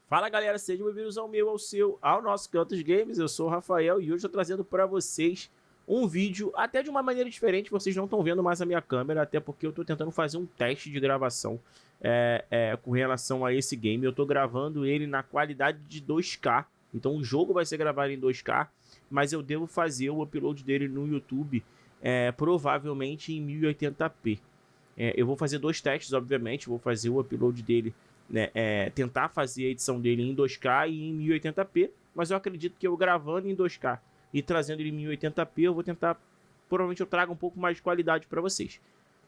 Fala galera, sejam bem-vindos ao nosso Cantos Games. Eu sou o Rafael e hoje estou trazendo para vocês um vídeo até de uma maneira diferente. Vocês não estão vendo mais a minha câmera, até porque eu estou tentando fazer um teste de gravação com relação a esse game. Eu estou gravando ele na qualidade de 2K, então o jogo vai ser gravado em 2K, mas eu devo fazer o upload dele no YouTube provavelmente em 1080p. Eu vou fazer dois testes, obviamente. Vou fazer o upload dele, tentar fazer a edição dele em 2K e em 1080p, mas eu acredito que eu gravando em 2K e trazendo ele em 1080p, eu vou tentar, provavelmente eu trago um pouco mais de qualidade para vocês.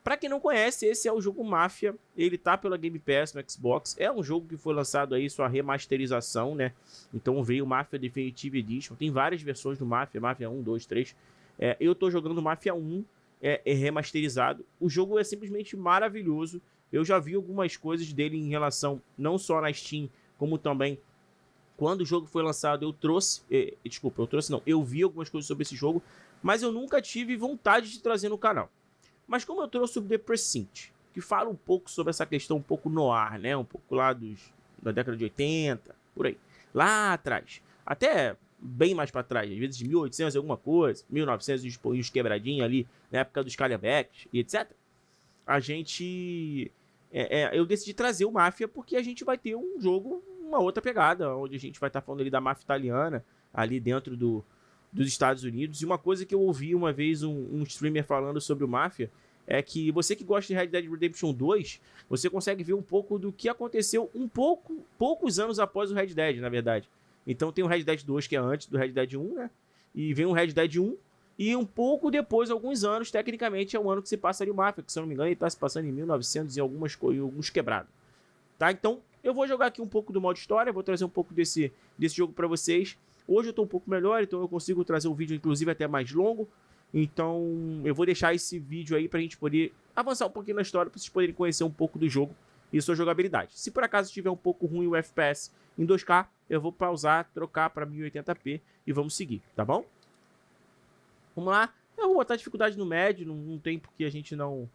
Para quem não conhece, esse é o jogo Mafia, ele tá pela Game Pass no Xbox, é um jogo que foi lançado aí, sua remasterização, né? Então veio o Mafia Definitive Edition, tem várias versões do Mafia, Mafia 1, 2, 3, eu tô jogando Mafia 1, remasterizado. O jogo é simplesmente maravilhoso. Eu já vi algumas coisas dele em relação, não só na Steam, como também quando o jogo foi lançado eu vi algumas coisas sobre esse jogo, mas eu nunca tive vontade de trazer no canal. Mas como eu trouxe o The Precinct, que fala um pouco sobre essa questão um pouco noir, né? Um pouco lá da década de 80, por aí. Lá atrás. Até bem mais para trás, às vezes de 1800 alguma coisa, 1900 e uns quebradinhos ali, na época dos calhabecks e etc. Eu decidi trazer o Mafia porque a gente vai ter um jogo, uma outra pegada, onde a gente vai estar falando ali da máfia italiana, ali dentro dos Estados Unidos. E uma coisa que eu ouvi uma vez um streamer falando sobre o Mafia é que você que gosta de Red Dead Redemption 2, você consegue ver um pouco do que aconteceu poucos anos após o Red Dead, na verdade. Então tem o Red Dead 2, que é antes do Red Dead 1, né? E vem o Red Dead 1, e um pouco depois, alguns anos, tecnicamente, é o ano que se passa ali o Mafia, que se eu não me engano, ele tá se passando em 1900 e alguns quebrados. Tá? Então, eu vou jogar aqui um pouco do modo história, vou trazer um pouco desse jogo pra vocês. Hoje eu tô um pouco melhor, então eu consigo trazer um vídeo, inclusive, até mais longo. Então, eu vou deixar esse vídeo aí pra gente poder avançar um pouquinho na história, pra vocês poderem conhecer um pouco do jogo e sua jogabilidade. Se por acaso estiver um pouco ruim o FPS em 2K, eu vou pausar, trocar para 1080p e vamos seguir, tá bom? Vamos lá. Eu vou botar dificuldade no médio, não tem porque a gente não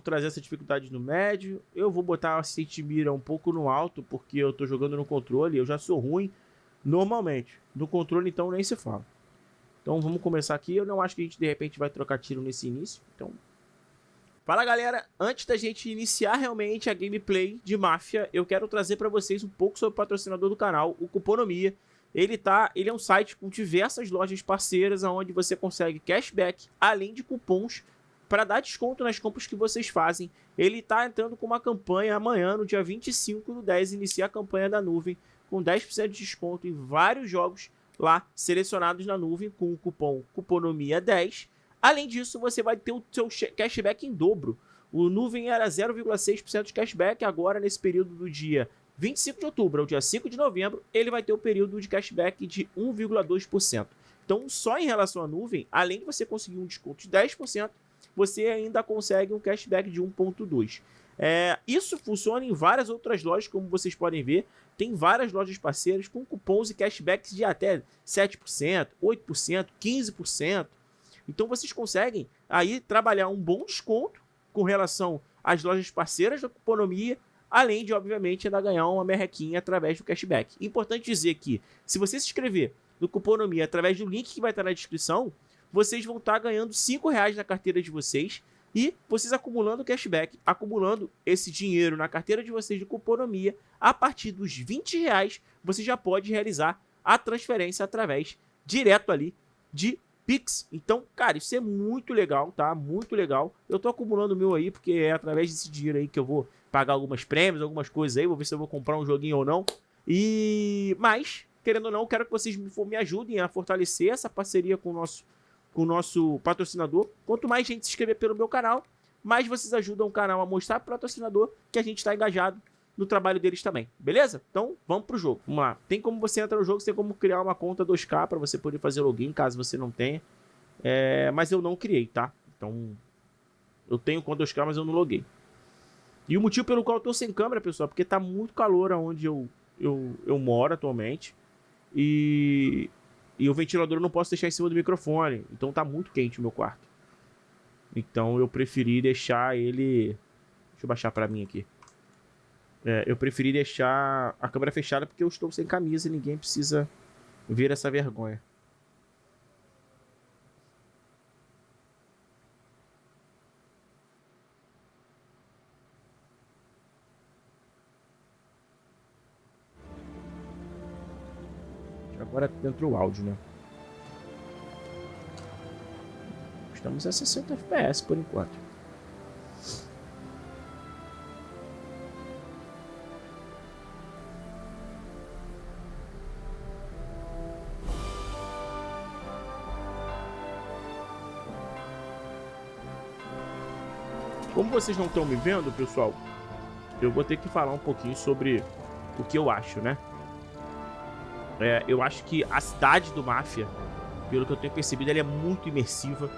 trazer essa dificuldade no médio. Eu vou botar a assistente mira um pouco no alto, porque eu tô jogando no controle, eu já sou ruim normalmente. No controle, então, nem se fala. Então vamos começar aqui. Eu não acho que a gente de repente vai trocar tiro nesse início, então... Fala galera, antes da gente iniciar realmente a gameplay de Mafia, eu quero trazer para vocês um pouco sobre o patrocinador do canal, o Cuponomia. Ele é um site com diversas lojas parceiras, onde você consegue cashback, além de cupons, para dar desconto nas compras que vocês fazem. Ele está entrando com uma campanha amanhã, no dia 25/10, inicia a campanha da nuvem, com 10% de desconto em vários jogos lá selecionados na nuvem, com o cupom Cuponomia10. Além disso, você vai ter o seu cashback em dobro. O nuvem era 0,6% de cashback, agora nesse período do dia 25 de outubro ao dia 5 de novembro, ele vai ter o período de cashback de 1,2%. Então, só em relação à nuvem, além de você conseguir um desconto de 10%, você ainda consegue um cashback de 1,2%. Isso funciona em várias outras lojas, como vocês podem ver. Tem várias lojas parceiras com cupons e cashbacks de até 7%, 8%, 15%. Então vocês conseguem aí trabalhar um bom desconto com relação às lojas parceiras da Cuponomia, além de, obviamente, ainda ganhar uma merrequinha através do cashback. Importante dizer que, se você se inscrever no Cuponomia através do link que vai estar na descrição, vocês vão estar ganhando R$5 na carteira de vocês, e vocês acumulando cashback, acumulando esse dinheiro na carteira de vocês de Cuponomia, a partir dos R$20, você já pode realizar a transferência através, direto ali, de Pix. Então, cara, isso é muito legal, tá? Muito legal. Eu tô acumulando o meu aí, porque é através desse dinheiro aí que eu vou pagar algumas prêmios, algumas coisas aí. Vou ver se eu vou comprar um joguinho ou não. Mas, querendo ou não, eu quero que vocês me ajudem a fortalecer essa parceria com o nosso patrocinador. Quanto mais gente se inscrever pelo meu canal, mais vocês ajudam o canal a mostrar pro patrocinador que a gente tá engajado no trabalho deles também, beleza? Então, vamos pro jogo. Vamos lá. Tem como você entrar no jogo, você tem como criar uma conta 2K para você poder fazer login, caso você não tenha. Mas eu não criei, tá? Então, eu tenho conta 2K, mas eu não loguei. E o motivo pelo qual eu tô sem câmera, pessoal, porque tá muito calor onde eu moro atualmente. E o ventilador eu não posso deixar em cima do microfone. Então tá muito quente o meu quarto. Então eu preferi deixar ele... Deixa eu baixar pra mim aqui. eu preferi deixar a câmera fechada porque eu estou sem camisa e ninguém precisa ver essa vergonha. Agora entrou o áudio, né? Estamos a 60 FPS por enquanto. Como vocês não estão me vendo, pessoal, eu vou ter que falar um pouquinho sobre o que eu acho, né? Eu acho que a cidade do Mafia, pelo que eu tenho percebido, ela é muito imersiva.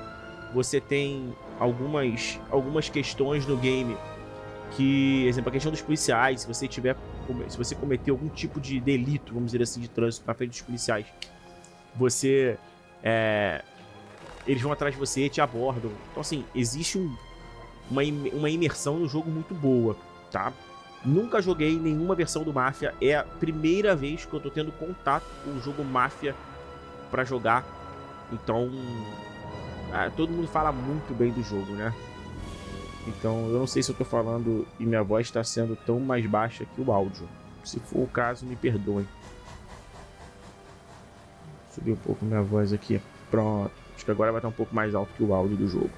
Você tem algumas questões no game que, exemplo, a questão dos policiais, se você cometer algum tipo de delito, vamos dizer assim, de trânsito na frente dos policiais, eles vão atrás de você e te abordam. Então, assim, existe uma imersão no jogo muito boa, tá? Nunca joguei nenhuma versão do Mafia. É a primeira vez que eu tô tendo contato com o jogo Mafia pra jogar. Então, todo mundo fala muito bem do jogo, né? Então, eu não sei se eu tô falando e minha voz tá sendo tão mais baixa que o áudio. Se for o caso, me perdoem. Subir um pouco minha voz aqui. Pronto. Acho que agora vai estar um pouco mais alto que o áudio do jogo.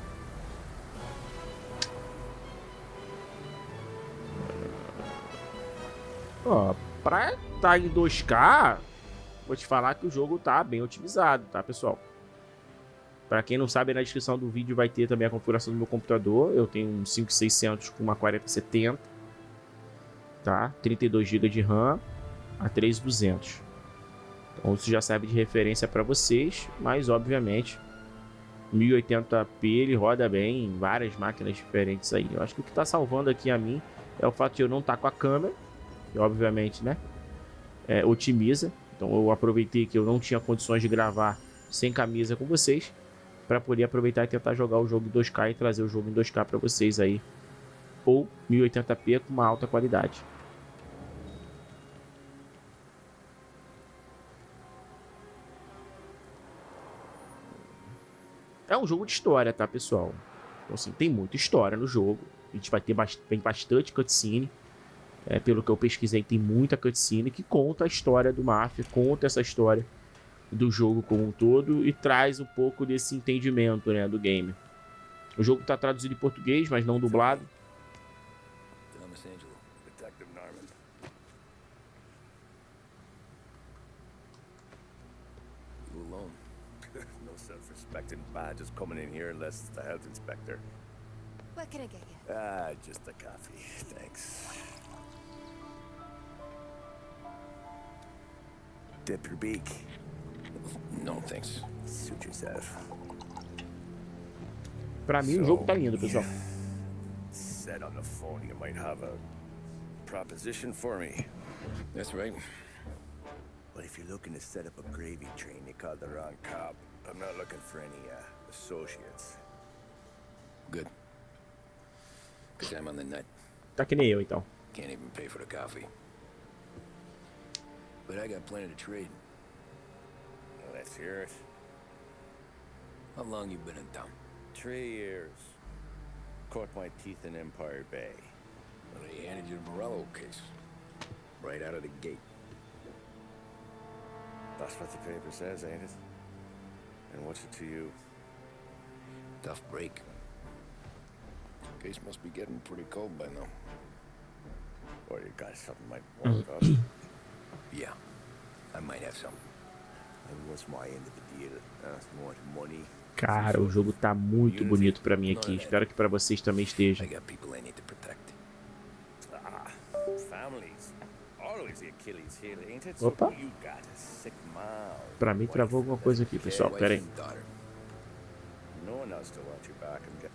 Ó, pra estar em 2K, vou te falar que o jogo tá bem otimizado, tá, pessoal? Pra quem não sabe, na descrição do vídeo vai ter também a configuração do meu computador. Eu tenho um 5600 com uma 4070, tá? 32 GB de RAM, a 3200. Então isso já serve de referência para vocês, mas obviamente 1080p ele roda bem em várias máquinas diferentes aí. Eu acho que o que tá salvando aqui a mim é o fato de eu não estar com a câmera, que obviamente, né, otimiza. Então eu aproveitei que eu não tinha condições de gravar sem camisa com vocês, para poder aproveitar e tentar jogar o jogo em 2K e trazer o jogo em 2K para vocês aí, ou 1080p com uma alta qualidade. É um jogo de história, tá, pessoal? Então, assim, tem muita história no jogo. A gente vai ter bastante cutscene. Pelo que eu pesquisei, tem muita cutscene que conta a história do Mafia, conta essa história do jogo como um todo e traz um pouco desse entendimento, né, do game. O jogo está traduzido em português, mas não dublado. No self-respecting badges coming in here unless it's the health inspector. What can I get you? Just a coffee, thanks. Dip your beak. No thanks. Suit yourself. Pra mim, o jogo tá lindo, pessoal. Said on the phone you might have a proposition for me. That's right. But if you're looking to set up a gravy train, you called the wrong cop. I'm not looking for any associates. Good. Because I'm on the nut. Tá que nem eu, então. Can't even pay for the coffee. But I got plenty to trade. Well, let's hear it. How long you been in town? 3 years. Caught my teeth in Empire Bay. Well, they handed you the Morello case. Right out of the gate. That's what the paper says, ain't it? And what's it to you? Tough break. Case must be getting pretty cold by now. Or you got something might work up. Yeah, I might have some. And what's my end of the deal? More money. Cara, o jogo tá muito bonito pra mim aqui. Espero que pra vocês também esteja. I got people I need to protect. Families. Always the Achilles heel, ain't it? Opa. So you got a sick mouth. Pra mim travou alguma coisa aqui, pessoal. Pera aí. No one else to watch your back and get.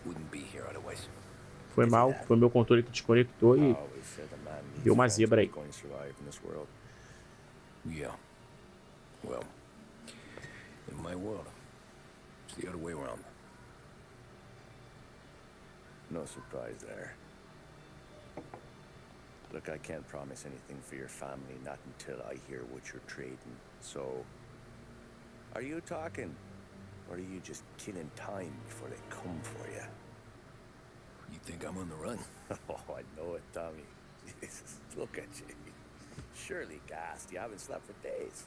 Wouldn't be here otherwise. Foi mal, foi meu controle que desconectou e deu uma zebra aí. Yeah. Well, in my world, it's the other way around. No surprise there. Look, I can't promise anything for your family, not until I hear what you're trading. So, are you talking? Or are you just killing time before they come for you? You think I'm on the run? Oh, I know it, Tommy. Jesus, look at you. Surely gassed. You haven't slept for days.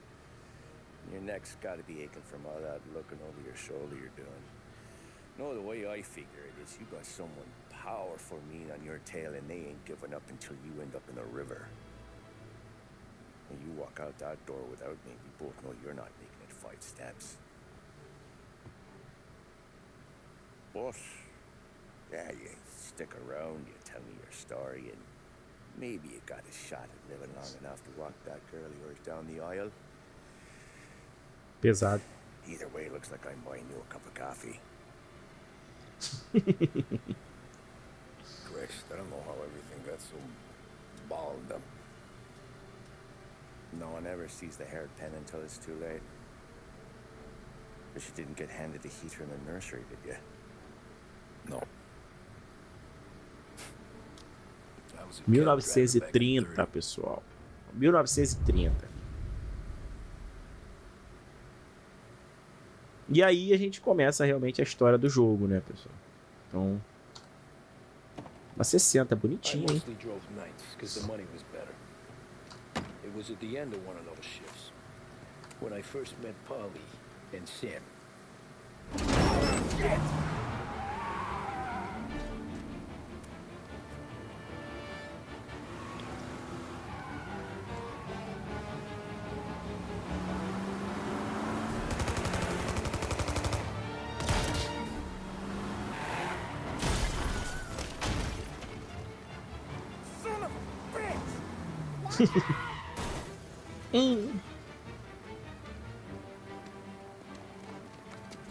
Your neck's got to be aching from all that looking over your shoulder you're doing. No, the way I figure it is you got someone powerful mean on your tail and they ain't giving up until you end up in the river. And you walk out that door without me, we both know you're not making it 5 steps. But, yeah, you stick around, you tell me your story, and maybe you got a shot at living long enough to walk that girl of yours down the aisle. Pesado. Either way, it looks like I'm buying you a cup of coffee. Christ, I don't know how everything got so balled up. No one ever sees the haired pen until it's too late. But you didn't get handed the heater in the nursery, did you? No. I was a cab driver back in the 1930, 30s. pessoal. 1930. E aí a gente começa realmente a história do jogo, né, pessoal? Então, uma 60, I bonitinho, hein? mostly drove nights because the money was better. It was at the end of one of those shifts when I first met Polly and Sam.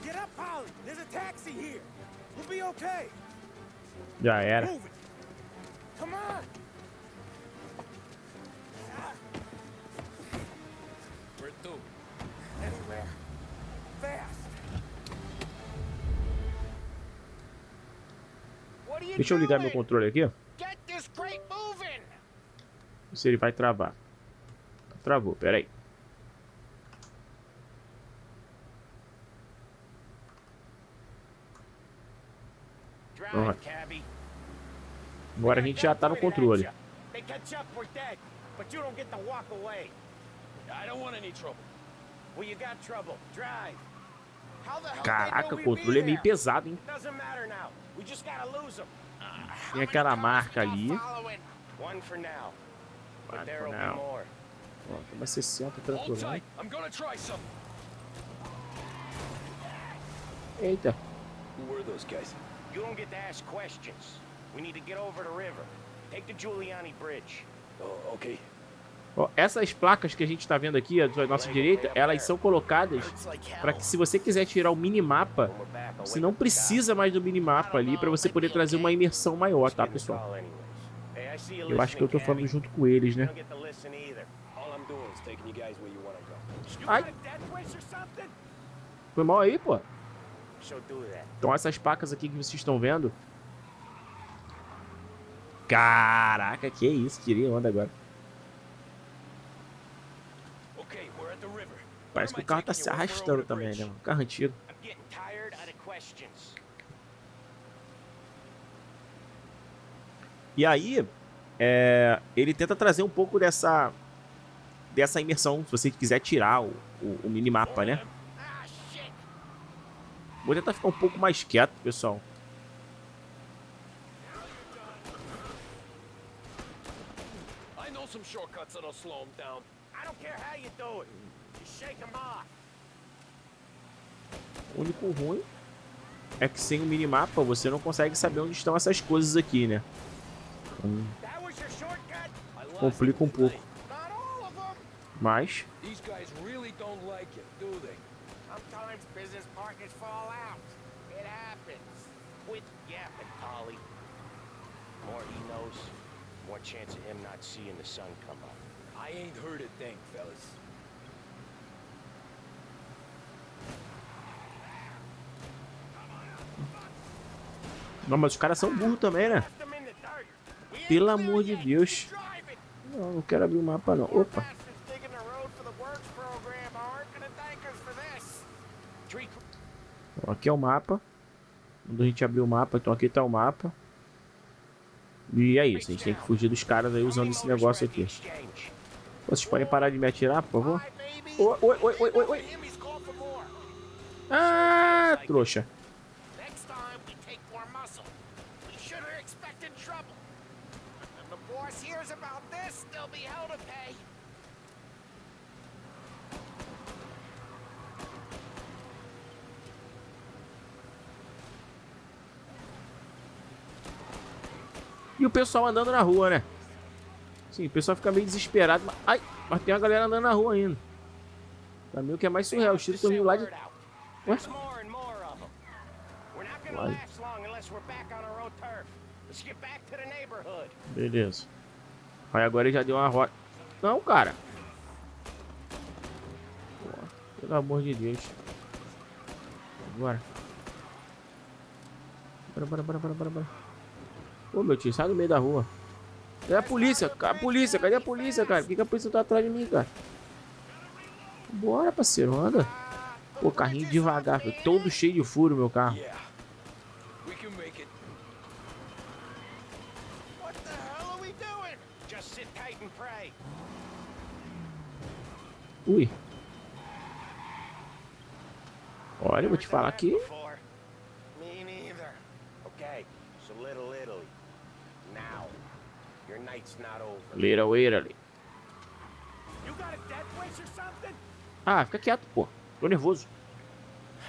Get up, Polly! There's a taxi here! We'll be okay! Já era. Move it! Come on! Where to? Anywhere. Fast! What are you Deixa eu ligar meu doing? controle aqui, ó. Get this crate moving! Se ele vai travar. Travou, peraí. Drive, cabbie. Agora a gente já tá no controle. They catch up, we're dead. But you don't get to walk away. I don't want any trouble. Well, you got trouble. Drive. How the hell Caraca, o they know we'd controle é be meio there? pesado, hein? Doesn't matter now. We just gotta lose them. Tem aquela marca ali. One for now. One But there for will now. be more. Ó, tem uma 60 Hold tranquilo. tight. I'm gonna try something. Eita. Who were those guys? You don't get to ask questions. We need to get over the river. Take the Giuliani Bridge. Oh, okay. Ó, essas placas que a gente tá vendo aqui, à nossa direita, elas são colocadas para que, se você quiser tirar o minimapa, você não precisa mais do minimapa ali para você poder trazer uma imersão maior, tá, pessoal? Eu acho que eu tô falando junto com eles, né? All I'm doing is taking you guys where you wanna go. Ai, foi mal aí, pô. Então essas placas aqui que vocês estão vendo. Caraca, que isso, tirei onda agora. Okay, we're at the river. Parece que o carro tá se arrastando também, né? Um carro antigo. E aí, ele tenta trazer um pouco dessa imersão, se você quiser tirar o minimapa, né? Vou tentar ficar um pouco mais quieto, pessoal. I know some shortcuts that'll slow him down. I don't care how you do it. Just shake them off. O único ruim é que sem o minimapa você não consegue saber onde estão essas coisas aqui, né? Então, That was your shortcut? complica um pouco. Not all of them. Mas These guys really don't like it, do they? Sometimes business partners fall out. It happens. Quit yapping, Polly. More he knows, more chance of him not seeing the sun come up. I ain't heard a thing, fellas. Não, mas os caras são burros também, né? Pelo amor de Deus. Não, não quero abrir o mapa, não. Opa. Ó, aqui é o mapa. Quando a gente abrir o mapa, então aqui tá o mapa. E é isso, a gente tem que fugir dos caras aí usando esse negócio aqui. Vocês podem parar de me atirar, por favor? Oi, oi, oi, oi, oi, oi. Ah, trouxa. E o pessoal andando na rua, né? Sim, o pessoal fica meio desesperado. Ai, mas tem uma galera andando na rua ainda. Pra mim o que é mais surreal, os tiros estão vindo lá de... Ué? Uai. Beleza. Aí agora ele já deu uma rota. Não, cara. Pô, pelo amor de Deus. Bora. Bora. Ô, meu tio, sai do meio da rua. Cadê a polícia? Cadê a polícia, cara? Por que a polícia tá atrás de mim, cara? Bora, parceiro, anda. Pô, carrinho devagar, filho. Todo cheio de furo, meu carro. Ui. Olha, eu vou te falar aqui. Little Italy. Ah, fica quieto, pô. Tô nervoso.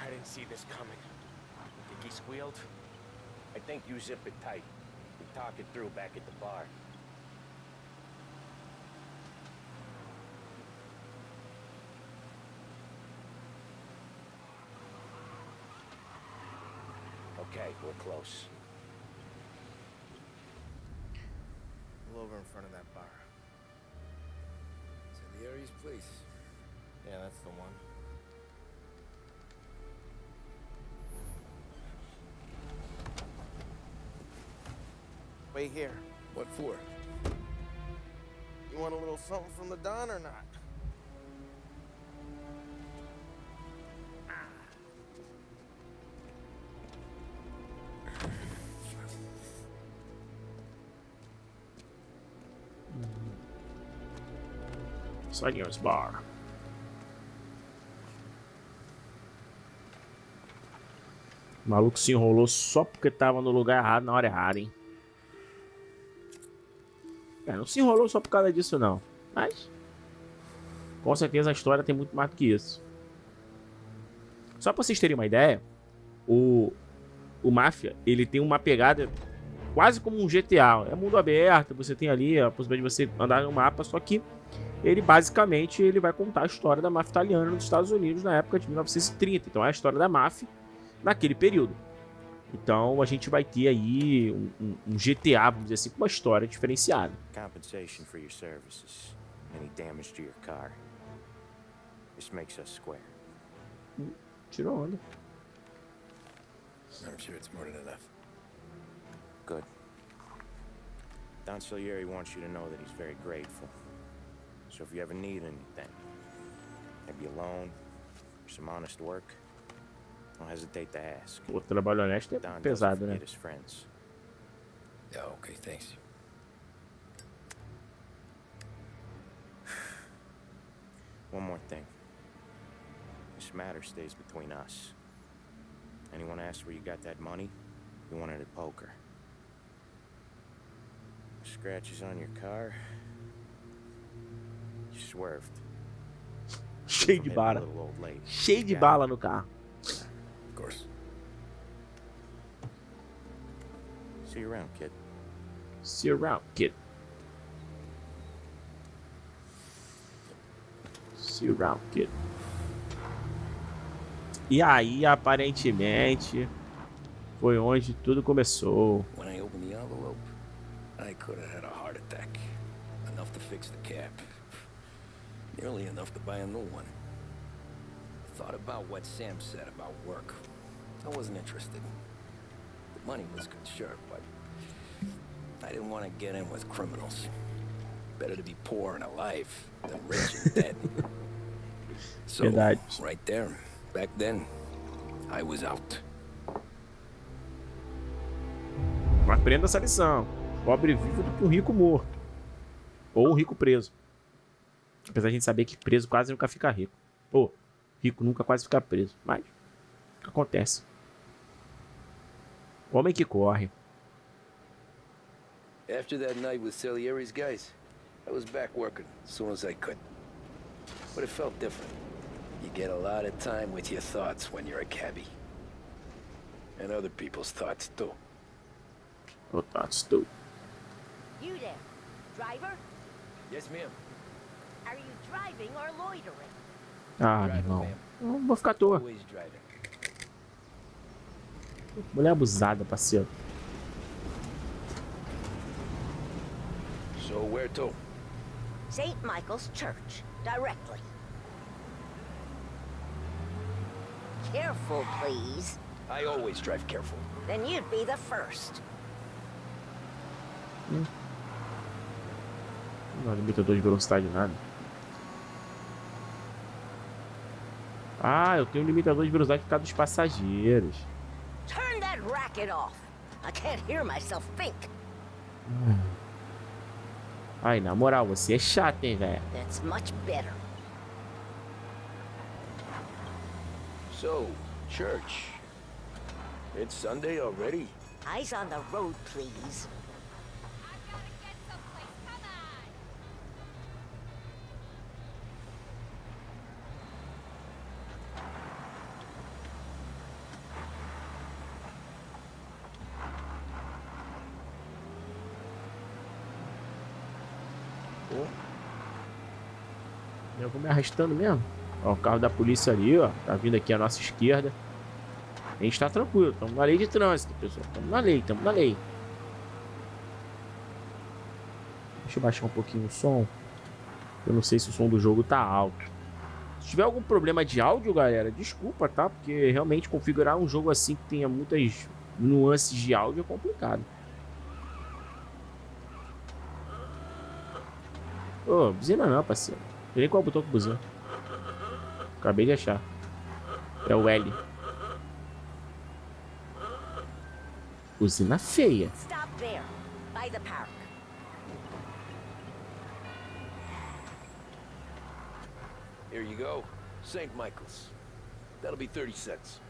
I didn't see this coming. Think he squealed? I think you zip it tight. We talk it through back at the bar. Okay, we're close. Pull over in front of that bar. Salieri's place. Yeah, that's the one. Wait here. What for? You want a little something from the Don or not? Salieri's Bar. O maluco se enrolou só porque tava no lugar errado na hora errada, hein? É, não se enrolou só por causa disso, não. Mas, com certeza a história tem muito mais do que isso. Só pra vocês terem uma ideia, o Mafia, ele tem uma pegada quase como um GTA. É mundo aberto, você tem ali a possibilidade de você andar no mapa, só que ele basicamente ele vai contar a história da máfia italiana nos Estados Unidos na época de 1930. Então é a história da máfia naquele período. Então a gente vai ter aí um GTA, vamos dizer assim, com uma história diferenciada. Compensation for your services. Any damage to your car. This makes us square. Tirou onda. I'm sure it's more than enough. Good. Don Salieri wants you to know that he's very grateful. So if you ever need anything, maybe a loan, or some honest work, don't hesitate to ask. O trabalho honesto é Don pesado, né? doesn't forget his friends. Yeah, okay, thanks. One more thing. This matter stays between us. Anyone asks where you got that money, you won it at poker. Scratches on your car, you swerved. Cheio de bala. Cheio de bala no carro. Of course. See you around, kid. See you around, kid. See you around, kid. E aí, aparentemente, foi onde tudo começou. When I opened the envelope, I could have had a heart attack. Enough to fix the cap. Nearly enough to buy a new one. Thought about what Sam said about work. I wasn't interested. Money was good, sure, but I didn't want to get in with criminals. Better to be poor and alive than rich and dead. So, Verdade. right there, back then, I was out. Aprenda essa lição. Pobre vivo do que um rico morto. Ou um rico preso. Apesar de a gente saber que preso quase nunca fica rico. Ou rico nunca quase fica preso. Mas acontece. Homem que corre. After that night with Salieri's guys, I was back working as soon as I could. But it felt different. You get a lot of time with your thoughts when you're a cabbie. And other people's thoughts too. Oh, that's too. You there, driver? Yes, ma'am. Are you driving or loitering? Ah, meu irmão. Não vou ficar à toa. Always driving. Mulher abusada, parceiro. So where to? St. Michael's Church, directly. Careful, please. I always drive careful. Then you'd be the first. Não, limitador de velocidade nada. Ah, eu tenho um limitador de velocidade por causa dos passageiros. Turn that racket off. I can't hear myself think. Ai, na moral, você é chato, hein, velho? That's much better. So, church. It's Sunday already? Eyes on the road, please. Eu vou me arrastando mesmo. Ó, o carro da polícia ali, ó. Tá vindo aqui à nossa esquerda. A gente tá tranquilo. Estamos na lei de trânsito, pessoal. Estamos na lei, estamos na lei. Deixa eu baixar um pouquinho o som. Eu não sei se o som do jogo tá alto. Se tiver algum problema de áudio, galera, desculpa, tá? Porque realmente configurar um jogo assim que tenha muitas nuances de áudio é complicado. Ô, buzina não, parceiro. Não sei nem qual botão que buzina. Acabei de achar. É o L. Buzina feia. Stop there, by the park. Here you go. St. Michael's. That'll be 30 cents.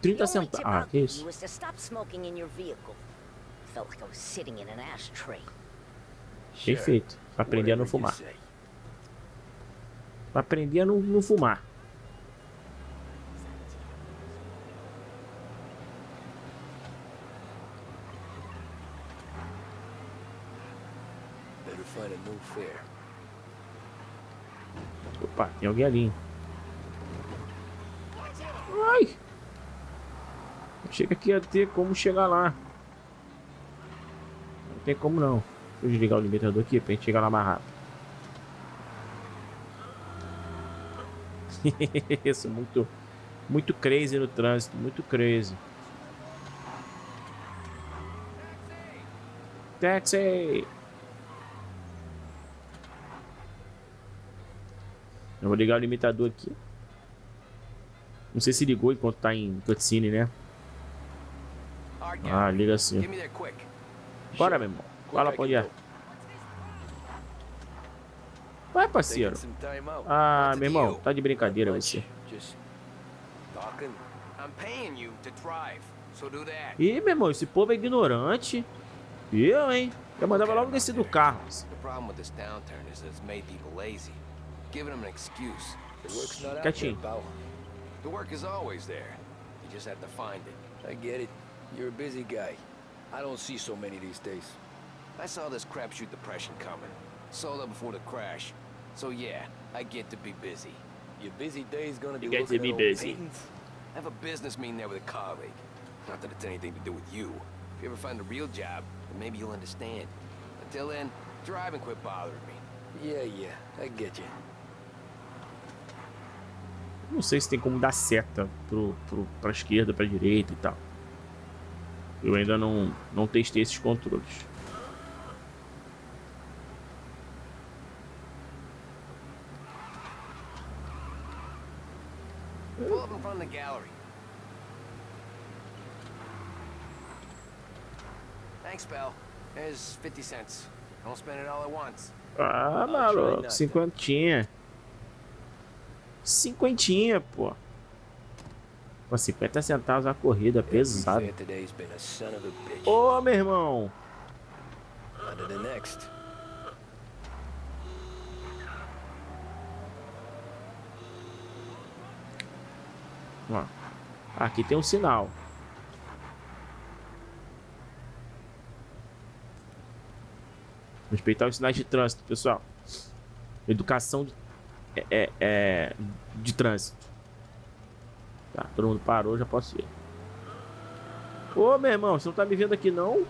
30 The only centavos. tip Ah, I'll que give isso? you is to stop smoking in your vehicle. Felt like I was sitting in an ashtray. Perfeito. Pra aprender a não Whatever you fumar. say. Pra aprender a não fumar. Better find a new fare. Opa, tem alguém ali. Ai! Chega aqui a ter como chegar lá. Não tem como não. Deixa eu desligar o limitador aqui pra gente chegar lá mais rápido. Isso, muito crazy no trânsito, muito crazy. Taxi! Eu vou ligar o limitador aqui. Não sei se ligou enquanto tá em cutscene, né? Ah, liga assim. Give me that quick. Bora, meu irmão. Fala pra onde é. Vai, parceiro. Taking some time out. Ah, What's the meu irmão, deal? tá de brincadeira Lunch? você. Just talking. I'm paying you to drive, so do that. Ih, meu irmão, esse povo é ignorante. Eu, hein? Eu mandava logo descer do carro. The problem with this downturn is that it's made people lazy, giving them an excuse. The work's not out there, Quietinho. pal. The work is always there. You just have to find it. I get it. You're a busy guy. I don't see so many these days. I saw this crapshoot depression coming. Sold up before the crash. So yeah, I get to be busy. Your busy day's gonna be You get to looking be at old busy. patents. I have a business meeting there with a colleague. Not that it's anything to do with you. If you ever find a real job, then maybe you'll understand. Until then, drive and quit bothering me. Yeah, I get you. Não sei se tem como dar seta pra esquerda, pra direita e tal. Eu ainda não testei esses controles. Pull up in front of the gallery. Thanks, pal. Here's 50 cents. Don't spend it all at once. Ah, maluco, cinquentinha. Cinquentinha, pô. Pô, 50 centavos a corrida, pesado. Ô, meu irmão. Ó, aqui tem um sinal. Respeitar os sinais de trânsito, pessoal. Educação de trânsito. Tá, todo mundo parou, já posso ir. Ô, meu irmão, você não tá me vendo aqui, não?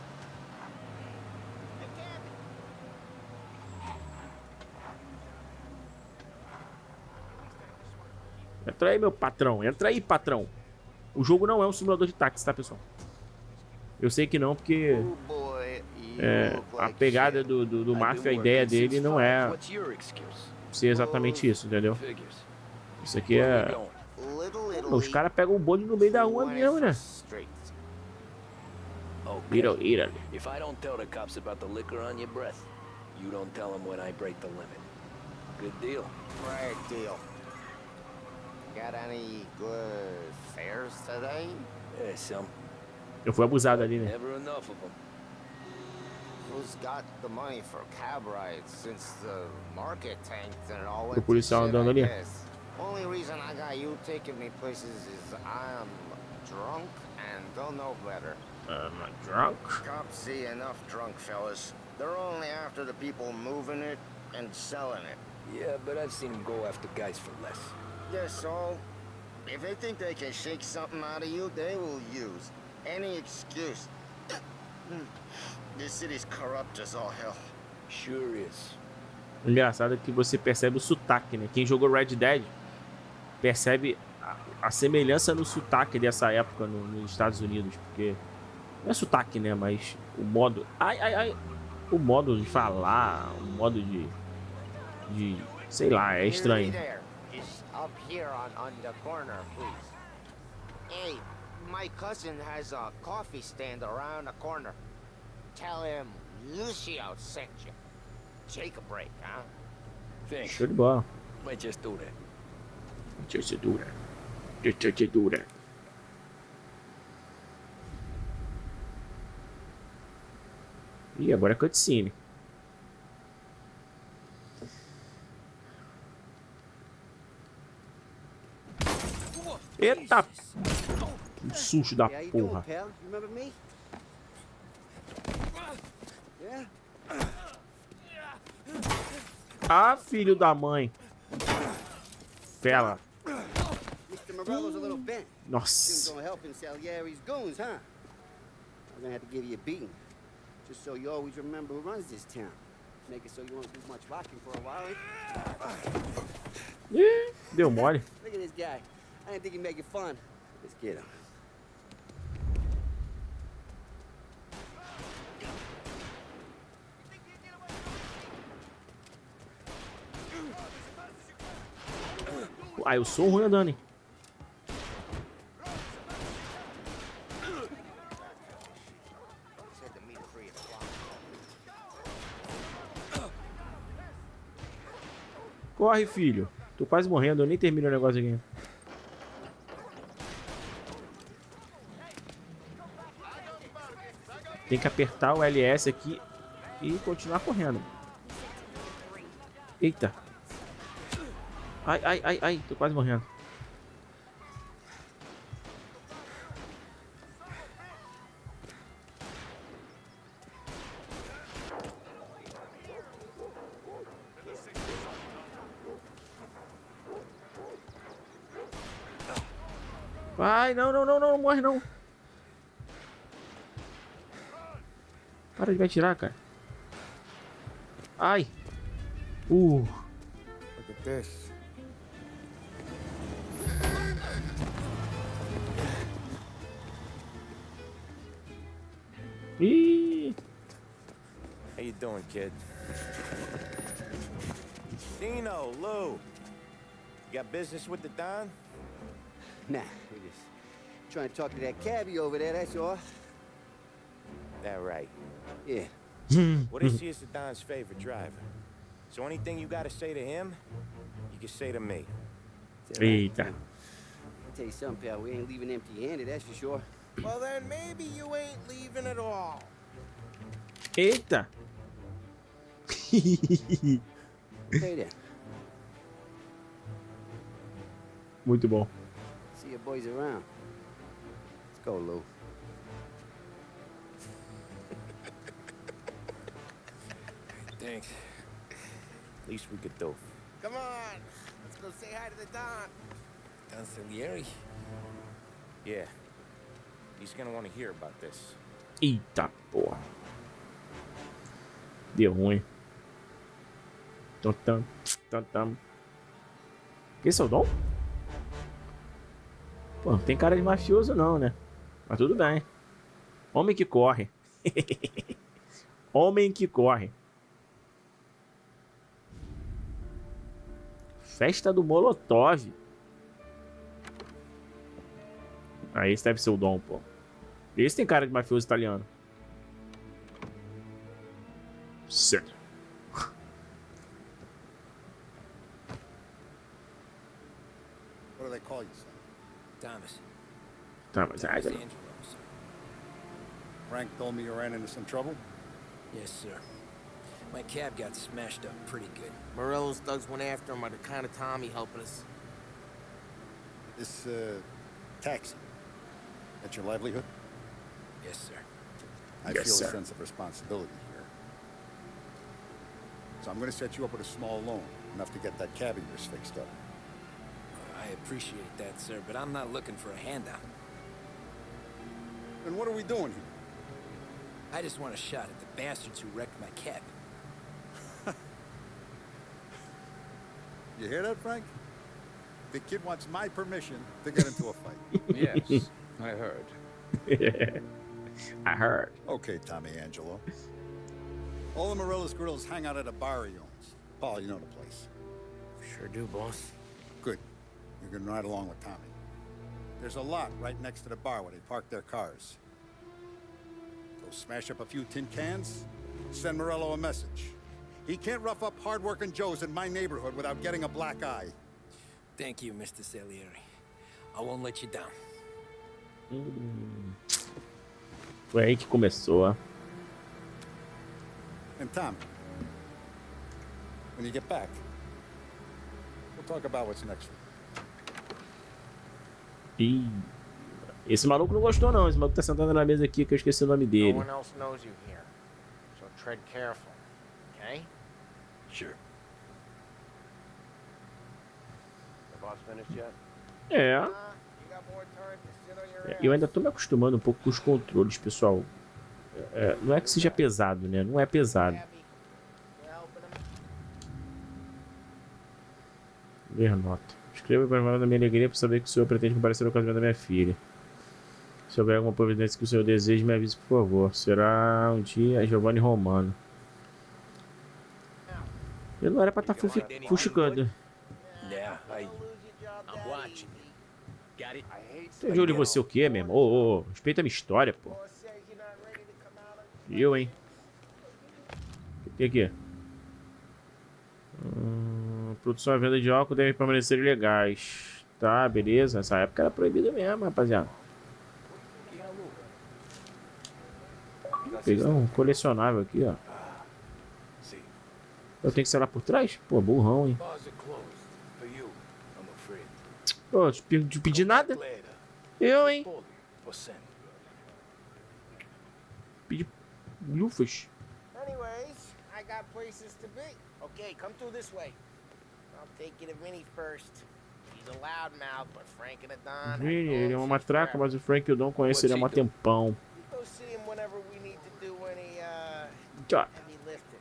Entra aí, meu patrão. Entra aí, patrão. O jogo não é um simulador de táxi, tá, pessoal? Eu sei que não, porque... a pegada do Mafia, a ideia dele não é ser exatamente isso, entendeu? Isso aqui é... Os caras pegam o bonde no meio da rua mesmo, né? Ira. If I don't tell the cops about the liquor on your breath, you don't tell them when I break the limit. Good deal. Great deal. Got any good fares today? Yeah, some. Eu fui abusado ali, né? Never enough of them. Who's got the money for cab rides since the market tanked and all O that policial shit, andando I ali. guess. Only reason I got you taking me places is I'm drunk and don't know better. I'm drunk. Cops see enough drunk fellas. They're only after the people moving it and selling it. Yeah, but I've seen them go after guys for less. Yes, so if they think they can shake something out of you, they will use any excuse. This city's corrupt as all hell. Sure is. O engraçado é que você percebe o sotaque, né? Quem jogou Red Dead percebe a semelhança no sotaque dessa época nos Estados Unidos, porque não é sotaque, né? Mas o modo... O modo de falar, o modo de sei lá, é estranho. Up here on the corner, please. Hey, my cousin has a coffee stand around the corner. Tell him Lucio sent you. Take a break, huh? Thanks. Show de bola. Might just do that. Just do that. Ih, agora é cutscene. Eita! Um susto da porra. Ah, filho da mãe. Fela. Nossa. Just so you always remember who runs this town. Make it so you won't do much rocking for a while. Ih, deu mole. Look at this guy. I didn't think he'd make it fun. Let's get him. Ah, eu sou ruim andando, hein? Corre, filho. Tô quase morrendo, eu nem termino o negócio aqui. Tem que apertar o LS aqui e continuar correndo. Eita. Ai, tô quase morrendo. Vai, não morre não. Para de me atirar, cara. Ai. Look at this. Ih, How you doing, kid? Dino, Lou. You got business with the Don? Nah, we just trying to talk to that cabbie over there, that's all. That right. Yeah. What is he is the Don's favorite driver? So anything you gotta say to him, you can say to me. Is that right? Eita. I'll tell you something, pal, we ain't leaving empty-handed, that's for sure. Well, then maybe you ain't leaving at all. Eita. Hey there. Muito bom. See your boys around. Let's go, Lou. Thanks. Least we could do. Come on, let's go say hi to the Don. Don Salieri? Yeah. He's gonna want to hear about this. Eita, porra. Deu ruim. Tam. Esse é o Dom? Pô, não tem cara de mafioso não, né? Mas tudo bem. Homem que corre. Homem que corre. Festa do Molotov. Ah, esse deve ser o Dom, pô. Esse tem cara de mafioso italiano. Certo. What do they call you, son? Thomas. Tá, mas Thomas ah, Angelos. Frank told me you ran into some trouble? Yes, sir. My cab got smashed up pretty good. Morello's thugs went after him by the kind of Tommy helping us. This, taxi. That's your livelihood? Yes, sir. I Yes, feel sir. a sense of responsibility here. So I'm going to set you up with a small loan, enough to get that cab of yours fixed up. I appreciate that, sir, but I'm not looking for a handout. Then what are we doing here? I just want a shot at the bastards who wrecked my cab. You hear that, Frank? The kid wants my permission to get into a fight. Yes, I heard. I heard. Okay, Tommy Angelo. All the Morello's grills hang out at a bar he owns. Paul, you know the place. Sure do, boss. Good. You can ride along with Tommy. There's a lot right next to the bar where they park their cars. Go smash up a few tin cans, send Morello a message. He can't rough up hard-working Joes in my neighborhood without getting a black eye. Thank you, Mr. Salieri. I won't let you down. Foi aí que começou, ó. And Tom, when you get back, we'll talk about what's next. Ih, esse maluco não gostou não. Esse maluco tá sentado na mesa aqui que eu esqueci o nome No dele. one else knows you here, so tread careful, okay? Sure. The boss finished yet? É. You got more time to sit on your ass. Eu ainda tô me acostumando um pouco com os controles, pessoal. É, não é que seja pesado, né? Não é pesado. Abby, you helping him? Ver nota. Escreva para a da minha alegria para saber que o senhor pretende comparecer ao casamento da minha filha. Se houver alguma providência que o senhor deseje, me avise, por favor. Será um dia Giovanni Romano. Ele não era pra estar fuxicando. Yeah, I'm watching. Got it? Tô de olho em você o quê, meu irmão? Ô, respeita a minha história, pô. Eu, hein? O que tem aqui? Produção e venda de álcool devem permanecer ilegais. Tá, beleza. Nessa época era proibido mesmo, rapaziada. Vou pegar um colecionável aqui, ó. Eu tenho que ser lá por trás? Pô, burrão, hein? Pô, não pedi nada. Eu, hein? Pedi lufas. Anyways, I got places to be. Okay, come through this way. I'll take you to Vinny first. He's a loudmouth, but Frank and the Don. Ele é uma matraca, mas o Frank e o Don conhecem ele há um tempão. Go see him whenever we need to do any Tá. heavy lifting.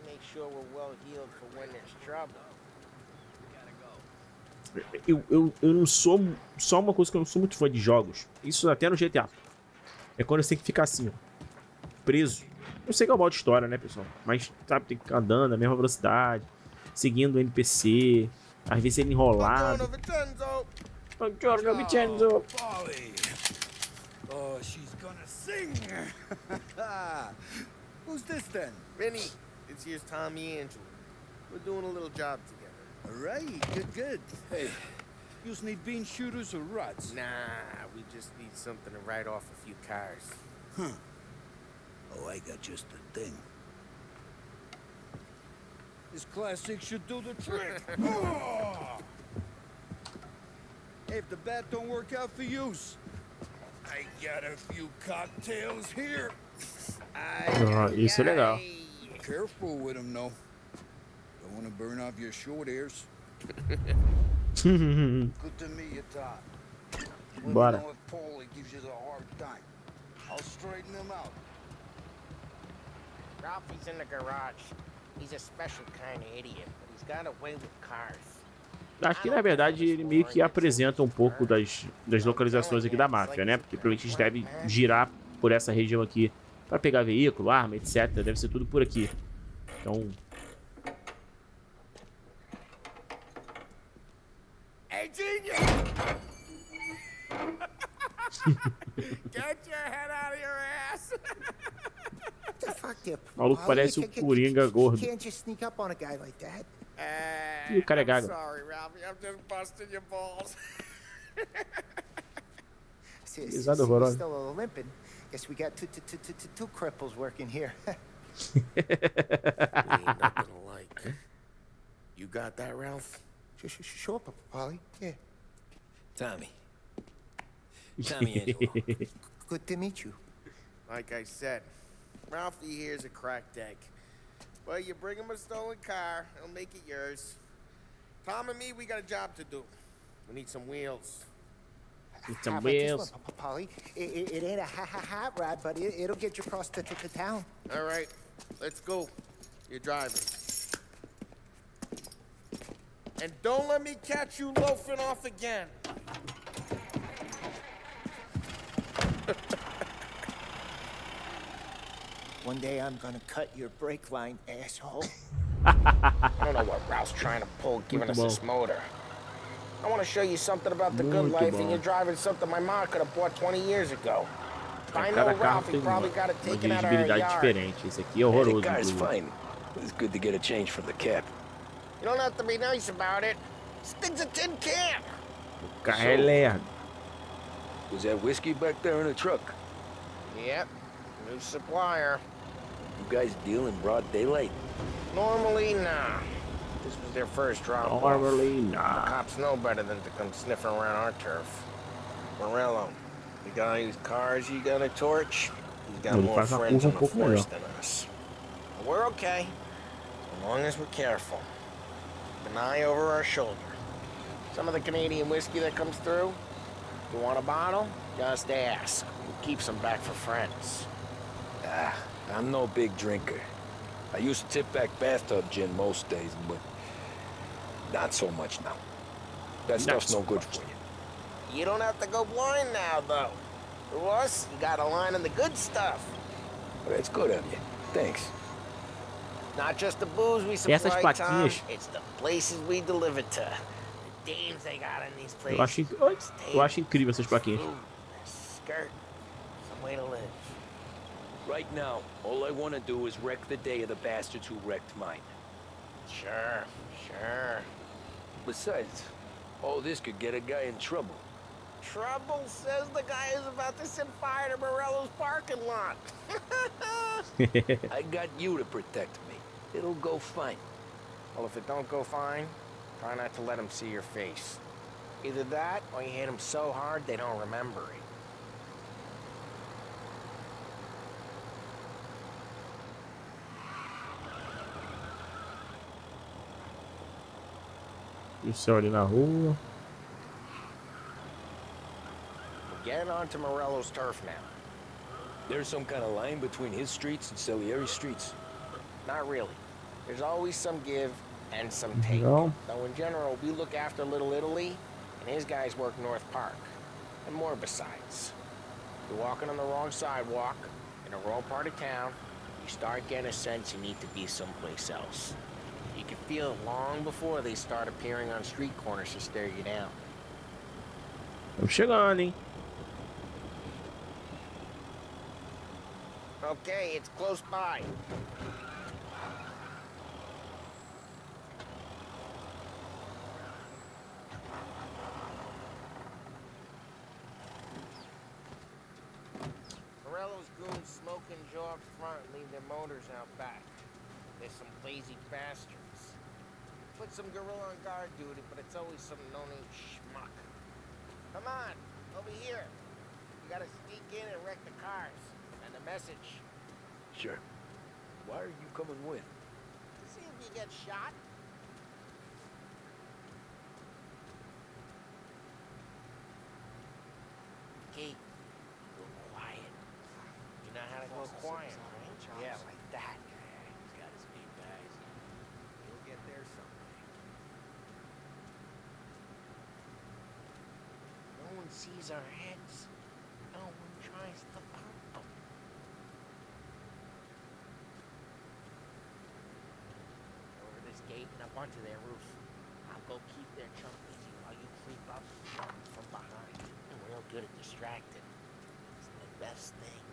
Make sure we're well healed for when there's trouble. Eu não sou... Só uma coisa que eu não sou muito fã de jogos. Isso até no GTA. É quando você tem que ficar assim, ó. preso. Eu sei que é o modo história, né, pessoal? Mas, sabe, tem que ficar andando na mesma velocidade, seguindo o NPC, às vezes ele enrolado. Buongiorno, Vincenzo. Oh, she's gonna sing. Who's this then? Vinny, this here's Tommy Angelo. We're doing a little job together. All right, good, good. Hey, you need bean shooters or rods? Nah, we just need something to write off a few cars. Huh. Oh, I got just the thing. This classic should do the trick. Oh! Hey, if the bat don't work out for use, I got a few cocktails here. Isso é legal. Careful with them, though. Don't want to burn off your short hairs. Good to meet you, Todd. Bora. If Paulie gives you the hard time, I'll straighten him out. Ralphie's in the garage. He's a special kind of idiot, but he's got a way with cars. Acho que na verdade ele meio que apresenta um pouco das localizações aqui da máfia, né? Porque provavelmente eles devem girar por essa região aqui para pegar veículo, arma, etc. Deve ser tudo por aqui. Então. Get your head out of your ass! O maluco parece o Coringa gordo. Can't just sneak up on a guy like that. E o cara é gago. Sorry, Ralphie, I'm just busting your balls. Risada horrorosa. Still limping. Guess we got two cripples working here. Ain't nothing alike. You got that, Ralph? Sure, Polly. Yeah. Tommy. Tommy Angelo. Good to meet you. Like I said, Ralphie here's a cracked egg. Well, you bring him a stolen car, he'll make it yours. Tom and me, we got a job to do. We need some wheels. Need some wheels. Polly, it ain't a hot rod, but it'll get you across to town. All right, let's go. You're driving. And don't let me catch you loafing off again. One day I'm gonna cut your brake line, asshole. I don't know what Ralph's trying to pull, giving us this motor. I want to show you something about the good life, and you're driving something my mom could have bought 20 years ago. If I know Ralph, he probably got it taken out of our yard. Diferente. Esse aqui é horroroso. The car's fine. It's good to get a change from the cab. You don't have to be nice about it. This thing's a tin can. O carro é lerdo. Was that whiskey back there in the truck? Yep, new supplier. You guys deal in broad daylight? Normally, nah. This was their first drop off. Normally, The nah. cops know better than to come sniffing around our turf. Morello, the guy whose cars you got a torch, he's got more friends on the force than us. But we're okay, as long as we're careful. Keep an eye over our shoulder. Some of the Canadian whiskey that comes through, you want a bottle? Just ask. We keep some back for friends. I'm no big drinker. I used to tip back bathtub gin most days, but not so much now. That stuff's no good for you. You don't have to go blind now, though. To us, you got a line on the good stuff. Well, that's good of you. Thanks. Not just the booze we supply, Essas Tom. plaquinhas. It's the places we deliver to. The dames they got in these places. Eu acho incrível essas plaquinhas. Food, skirt, some way to live. Right now, all I want to do is wreck the day of the bastards who wrecked mine. Sure, sure. Besides, all this could get a guy in trouble. Trouble says the guy is about to set fire to Morello's parking lot. I got you to protect me. It'll go fine. Well, if it don't go fine, try not to let him see your face. Either that, or you hit them so hard they don't remember it. E o céu ali na rua. We're getting onto Morello's turf now. There's some kind of line between his streets and Salieri's streets. Not really. There's always some give and some take. Não. Though in general, we look after Little Italy, and his guys work North Park. And more besides. You're walking on the wrong sidewalk, in a rural part of town, you start getting a sense you need to be someplace else. You can feel it long before they start appearing on street corners to stare you down. Estamos chegando, hein? Okay, it's close by. Morello's goons smoke and jaw up front and leave their motors out back. There's some lazy bastards. Put some gorilla on guard duty, but it's always some no-name schmuck. Come on, over here. You gotta sneak in and wreck the cars. And the message. Sure. Why are you coming with? To see if you get shot. Key, go quiet. You know how to go quiet, right? Yeah, like that. He's got his big bags. He'll get there someday. No one sees our heads. No one tries to bump them. Over this gate and up onto their roof. I'll go keep their chunk busy while you creep up from behind. I'm real good at distracting. It's the best thing.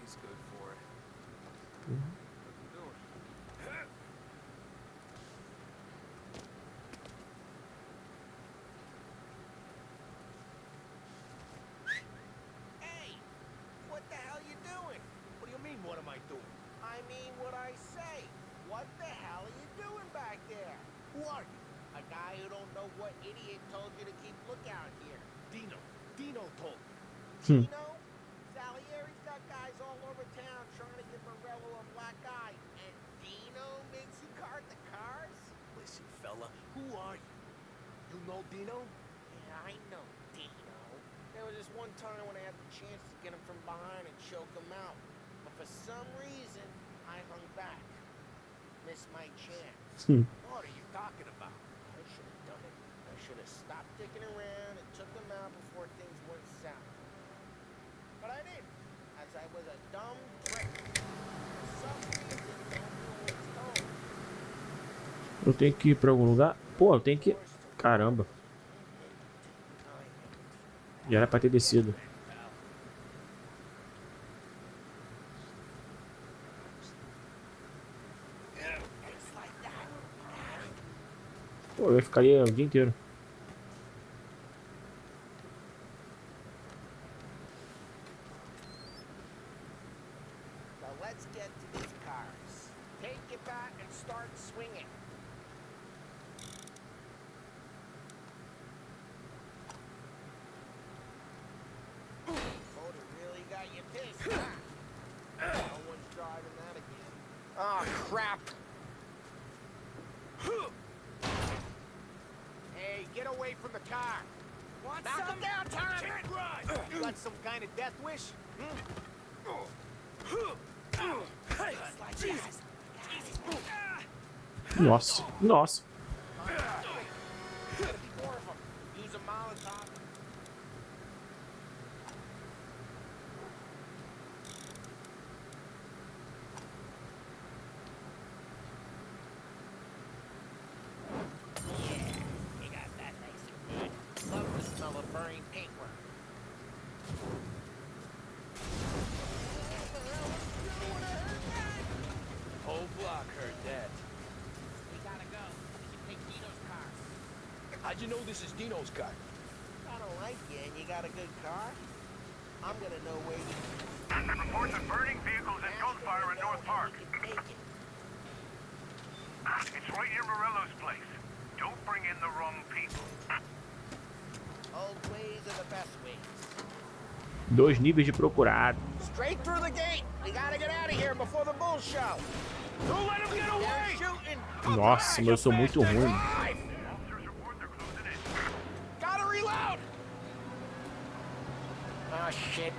He's good for it. Hey! What the hell you doing? What do you mean, what am I doing? I mean what I say. What the hell are you doing back there? Who are you? A guy who don't know what idiot told you to keep lookout here. Dino. Dino told me. Dino? Salieri's got guys all over town trying to give Morello a black eye. And Dino makes you guard the cars? Listen, fella, who are you? You know Dino? Yeah, I know Dino. There was this one time when I had the chance to get him from behind and choke him out. But for some reason, I hung back. Missed my chance. What are you talking about? I should have done it. I should have stopped dicking around and took him out before things went south. But I didn't, as I was a dumb prick. For some reason, don't know what's going. Eu tenho que ir pra algum lugar? Pô, eu tenho que... Caramba. Já era pra ter descido. Pô, eu ficaria o dia inteiro. So let's get to these cars. Take it back and start swinging. Motor really got you pissed, huh? No one's driving that again. Oh, crap. Hey, get away from the car. Want Knock him down, Tommy! You got some kind of death wish? Nossa, nossa. Use a Molotov. Yeah, you got that nice and good. Love the smell of burning paintwork. Whole block heard that. We gotta go. We can take Dino's car. How'd you know this is Dino's car? I don't like you and you got a good car. I'm gonna know where you... Reports of burning vehicles and gunfire in North Park. It's right near Morello's place. Don't bring in the wrong people. Old ways are the best ways. 2 níveis de procurado. Straight through the gate. We gotta get out of here before the bull show. Don't let him get away. Nossa, mas eu sou muito ruim. Gotta reload. Oh shit.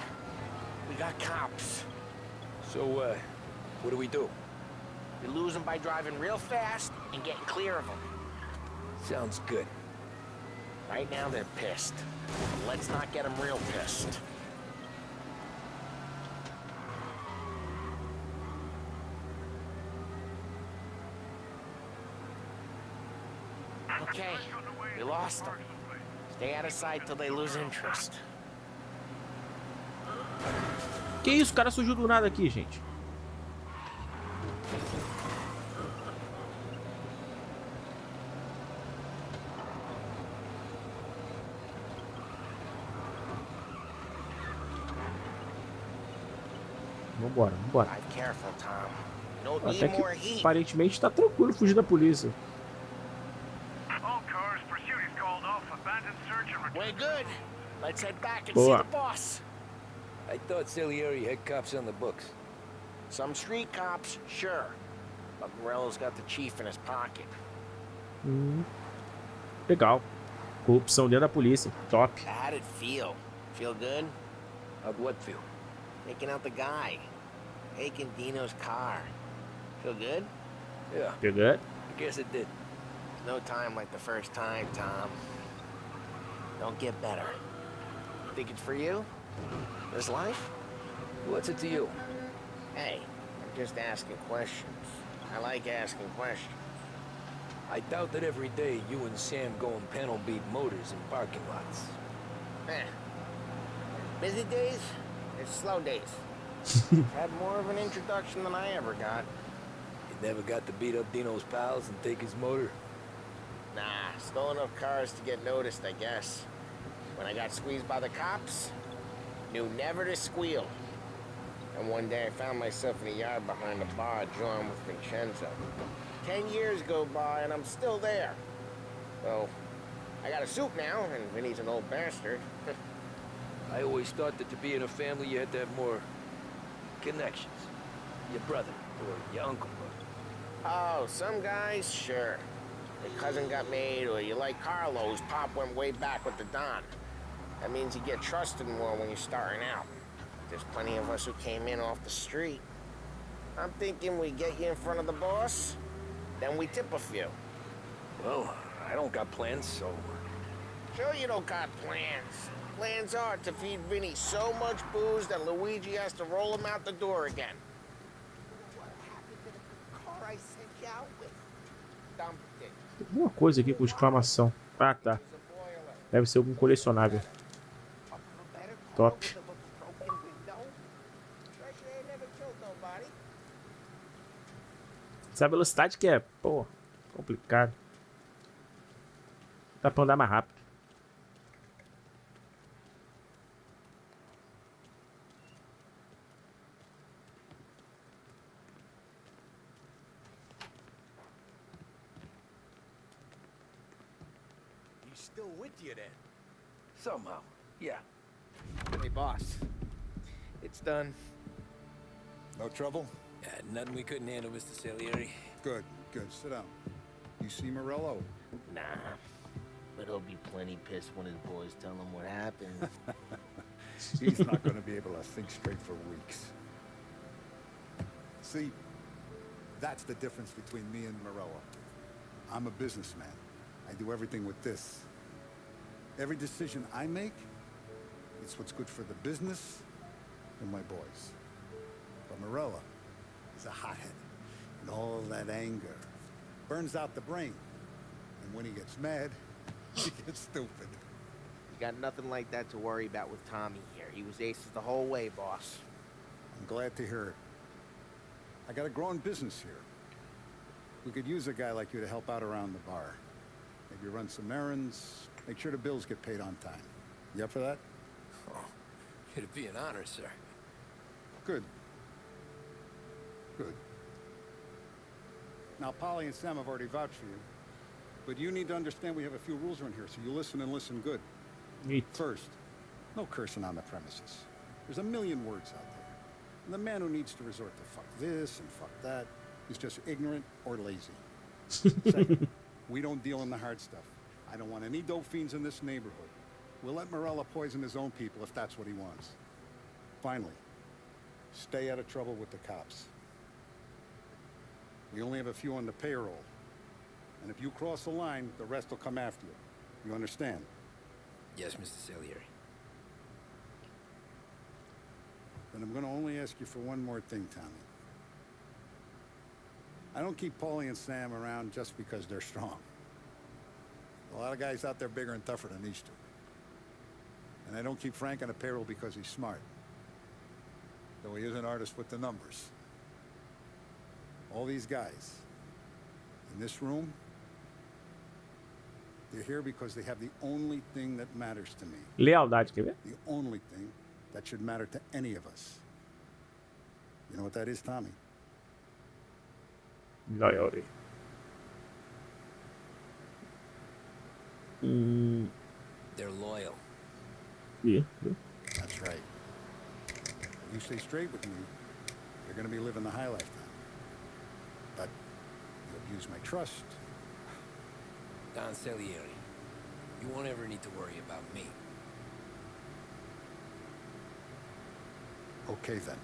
We got cops. So, what do? We lose them by driving real fast and getting clear of them. Sounds good. Right now they're pissed. Let's not get them real pissed. Okay, we lost them. Stay out of sight till they lose interest. Que isso? O cara surgiu do nada aqui, gente. Vambora, vambora. Até que aparentemente tá tranquilo fugir da polícia. We're good. Let's head back and Boa. see the boss. I thought Salieri had cops on the books. Some street cops, sure. But Morello's got the chief in his pocket. Legal. Corrupção dentro da polícia. Top. How'd it feel? Feel good? How'd what feel? Taking out the guy. Taking Dino's car. Feel good? Yeah, Feel good? I guess it did. No time like the first time, Tom. Don't get better. Think it's for you? This life? What's it to you? Hey, I'm just asking questions. I like asking questions. I doubt that every day you and Sam go and panel beat motors in parking lots. Busy days, it's slow days. Had more of an introduction than I ever got. You never got to beat up Dino's pals and take his motor? Nah, stole enough cars to get noticed, I guess. When I got squeezed by the cops, knew never to squeal. And one day I found myself in a yard behind a bar drawing with Vincenzo. 10 years go by and I'm still there. So, I got a suit now, and Vinny's an old bastard. I always thought that to be in a family you had to have more connections. Your brother, or your uncle. Oh, some guys, sure. Your cousin got made, or you like Carlos, Pop went way back with the Don. That means you get trusted more when you're starting out. There's plenty of us who came in off the street. I'm thinking we get you in front of the boss, then we tip a few. Well, I don't got plans, so... Sure you don't got plans. Plans are to feed Vinny so much booze that Luigi has to roll him out the door again. What happened to the car I sent you out with? Dumped it. Tem alguma coisa aqui com exclamação. Ah, tá. Deve ser algum colecionável. Top. Essa velocidade que é, pô, complicado. Dá pra andar mais rápido. He's still with you then? Somehow, yeah. Hey, boss. It's done. No trouble? Yeah, nothing we couldn't handle, Mr. Salieri. Good, good. Sit down. You see Morello? Nah, but he'll be plenty pissed when his boys tell him what happened. He's not going to be able to think straight for weeks. See, that's the difference between me and Morello. I'm a businessman. I do everything with this. Every decision I make, it's what's good for the business and my boys. But Morello is a hothead, and all that anger burns out the brain. And when he gets mad, he gets stupid. You got nothing like that to worry about with Tommy here. He was aces the whole way, boss. I'm glad to hear it. I got a growing business here. We could use a guy like you to help out around the bar. Maybe run some errands, make sure the bills get paid on time. You up for that? Oh, it'd be an honor, sir. Good. Good. Now, Polly and Sam have already vouched for you. But you need to understand we have a few rules around here, so you listen and listen good. Neat. First, no cursing on the premises. There's a million words out there. And the man who needs to resort to fuck this and fuck that is just ignorant or lazy. Second, we don't deal in the hard stuff. I don't want any dope fiends in this neighborhood. We'll let Morello poison his own people if that's what he wants. Finally, stay out of trouble with the cops. We only have a few on the payroll. And if you cross the line, the rest will come after you. You understand? Yes, Mr. Salieri. Then I'm going to only ask you for one more thing, Tommy. I don't keep Paulie and Sam around just because they're strong. A lot of guys out there bigger and tougher than these two. And I don't keep Frank on the payroll because he's smart. Though he is an artist with the numbers. All these guys in this room, they're here because they have the only thing that matters to me. Lealdade, quer ver? The only thing that should matter to any of us. You know what that is, Tommy? Loyalty. They're loyal. Yeah. That's right. If you stay straight with me, you're going to be living the high life now. But you abuse my trust. Don Salieri, you won't ever need to worry about me. Okay, then.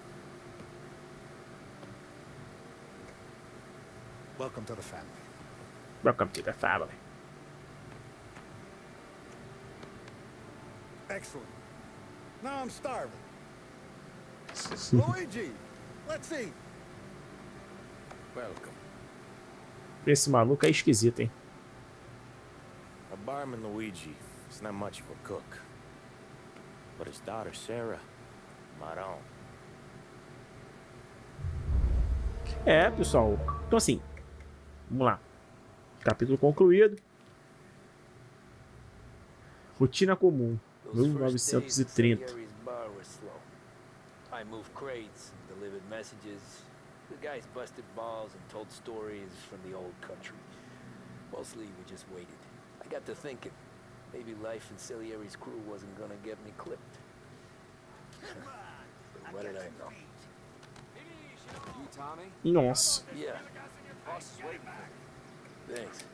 Welcome to the family. Welcome to the family. Excellent. Now I'm starving. Luigi, let's eat. Welcome. Esse maluco é esquisito, hein? Our barman Luigi is not much of a cook. But his daughter Sarah, Maron. É, pessoal. Então assim, vamos lá. Capítulo concluído. Rotina comum. 1930. I moved crates, delivered messages. The guys busted balls and told stories from the old country. Mostly we just waited. I got to thinking, maybe life in Salieri's crew wasn't gonna get me clipped. But what did I know? You, Tommy? Nossa. Yeah. Boss is waiting for you. Thanks.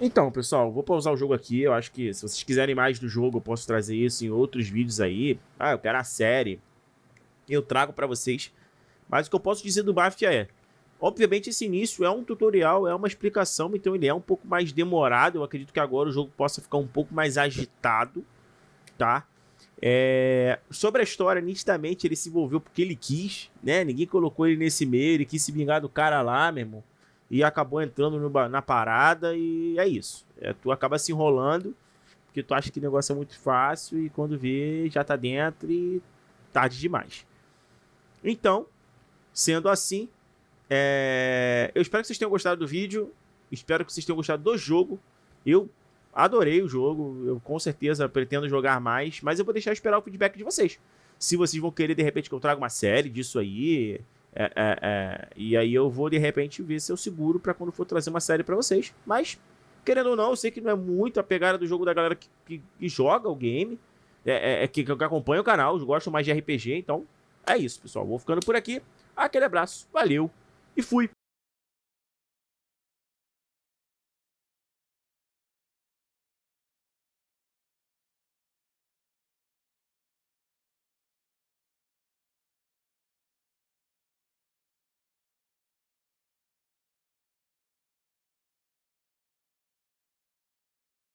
Então, pessoal, vou pausar o jogo aqui. Eu acho que se vocês quiserem mais do jogo, eu posso trazer isso em outros vídeos aí. Ah, eu quero a série. Eu trago pra vocês. Mas o que eu posso dizer do Mafia é... Obviamente, esse início é um tutorial, é uma explicação, então ele é um pouco mais demorado. Eu acredito que agora o jogo possa ficar um pouco mais agitado, tá? Sobre a história, nitidamente, ele se envolveu porque ele quis, né? Ninguém colocou ele nesse meio, ele quis se vingar do cara lá, meu irmão. E acabou entrando na parada e é isso. Tu acaba se enrolando, porque tu acha que o negócio é muito fácil e quando vê, já tá dentro e tarde demais. Então, sendo assim, eu espero que vocês tenham gostado do vídeo, espero que vocês tenham gostado do jogo. Eu adorei o jogo, eu com certeza pretendo jogar mais, mas eu vou deixar esperar o feedback de vocês. Se vocês vão querer, de repente, que eu traga uma série disso aí... e aí eu vou de repente ver se eu seguro pra quando for trazer uma série pra vocês. Mas, querendo ou não, eu sei que não é muito a pegada do jogo da galera que joga o game, que acompanha o canal, gostam mais de RPG. Então é isso, pessoal, vou ficando por aqui. Aquele abraço, valeu e fui.